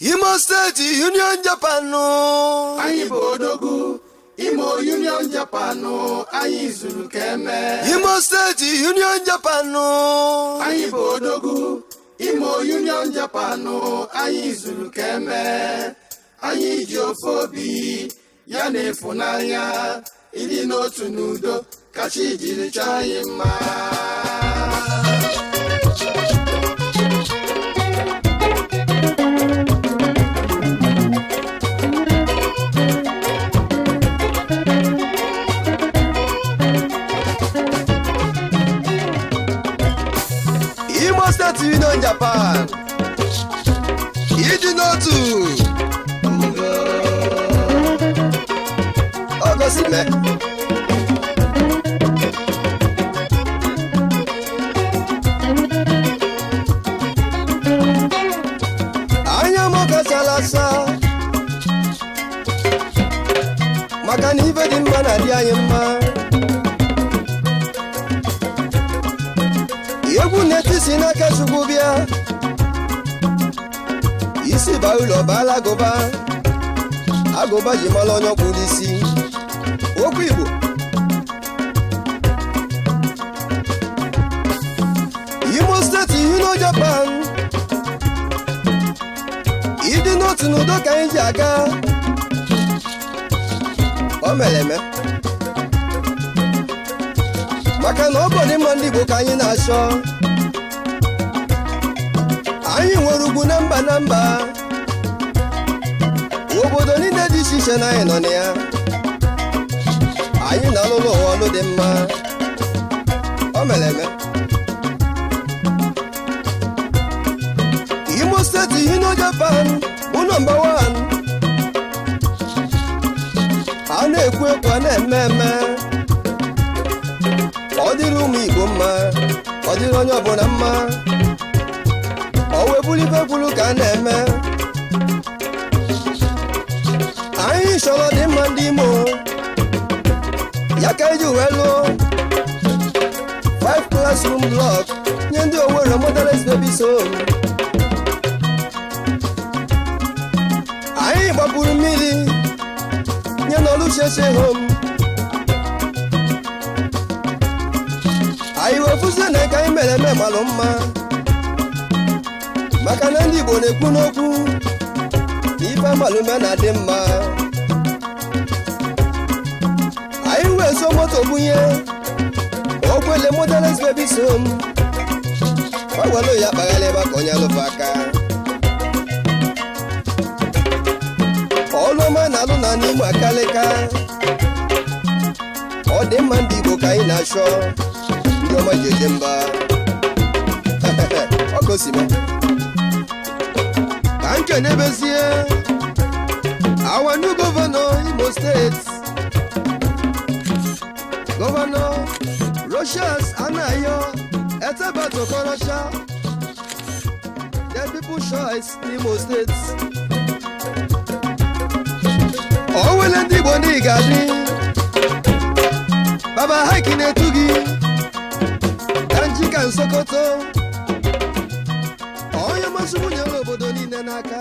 Imo State Union Japan anyị bụ odogwu Imo Union Japan anyị zuru keme. Imo State Union Japan anyị bụ odogwu Imo Union Japan anyị zuru keme. anyị ji ofe obi ya na ịfụnanya ịdị n'otu n'udo ka chi jiri chọọ anyị mma. Imo State Union Japan ịdị n'otu Ogosime anya m kachala asa maka na ibe dị mma na-adị anyị mma. Egwu na-etisi n'aka Chukwu bịa isi ba ụlọ baala agụba ji mara onye ọkpụrụ isi. Okwu Igbo Imo State Union Japan ịdị n'otu n'udo ka anyị ji aga. O mere eme maka na ọ bụ ọdịmma ndị Igbo ka anyị na-achọ. Anyị nwere ugwu na mba obodo niile dị iche iche na anyị nọ na ya. Anyị na-alụlụ ụwa ọlụ dị mma. O mere eme Imo State Union Japan bụ nọmba 1. A na-ekwu ekwu a na-eme eme ọ dịrị ụmụ Igbo mma, ọ dịrị onye ọbụla mma. Ọ wee bulibe kwulu ka a na-eme. Anyị chọrọ dị mma ndị Imo ya ka iji wee lụọ 5 classroom block nye ndị Owerri Motherless Babies Home. Anyị gbapuru mmiri nye n'Oluseche Home. Anyị wefuzie na ka anyị mere eme malụ mma maka na ndị Igbo na-ekwu n'okwu ife malụme na-adị mma. Anyị wee so moto bunye Ogwele Motherless Babies Home. Ọ gwalụ ya kpaghala ebe ka onye alụfe aka. Ọlụ ọma na-alụ na n'Imo akalịka. Ọ dị mma ndị Igbo ka anyị na-achọ ndị ọma ji eje mba. Ogosime ka nke na-ebezie our new governor Imo State, Governor Rochas Anayo Etebato Okorocha, the people's choice Imo State. O nwere ndị Igbo ndị ga-adị Baba Haki na-etu gị ka Njika Nsokoto onye masị nwunye obodo niile n'aka.